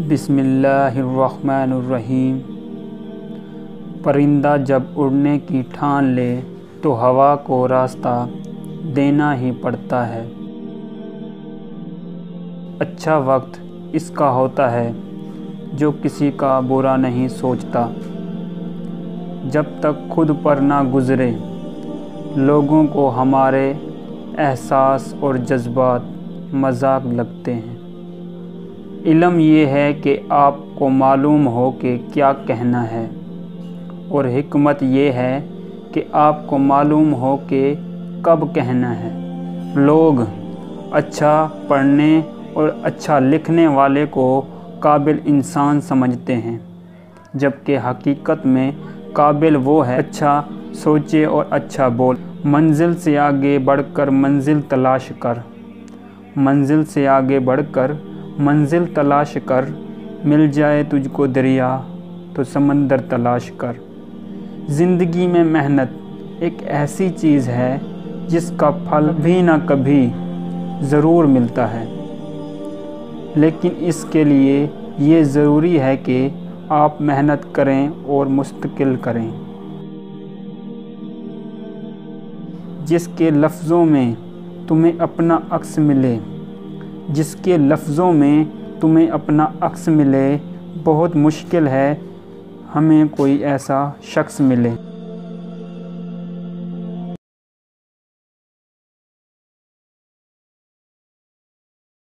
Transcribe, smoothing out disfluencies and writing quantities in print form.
بسم اللہ الرحمن الرحیم۔ پرندہ جب اڑنے کی ٹھان لے تو ہوا کو راستہ دینا ہی پڑتا ہے۔ اچھا وقت اس کا ہوتا ہے جو کسی کا برا نہیں سوچتا، جب تک خود پر نہ گزرے۔ لوگوں کو ہمارے احساس اور جذبات مذاق لگتے ہیں۔ علم یہ ہے کہ آپ کو معلوم ہو کہ کیا کہنا ہے، اور حکمت یہ ہے کہ آپ کو معلوم ہو کہ کب کہنا ہے۔ لوگ اچھا پڑھنے اور اچھا لکھنے والے کو قابل انسان سمجھتے ہیں، جبکہ حقیقت میں قابل وہ ہے اچھا سوچے اور اچھا بولے۔ منزل سے آگے بڑھ کر منزل تلاش کر، منزل سے آگے بڑھ کر منزل تلاش کر، مل جائے تجھ کو دریا تو سمندر تلاش کر۔ زندگی میں محنت ایک ایسی چیز ہے جس کا پھل بھی نہ کبھی ضرور ملتا ہے، لیکن اس کے لیے یہ ضروری ہے کہ آپ محنت کریں اور مستقل کریں۔ جس کے لفظوں میں تمہیں اپنا عکس ملے، جس کے لفظوں میں تمہیں اپنا عکس ملے، بہت مشکل ہے ہمیں کوئی ایسا شخص ملے۔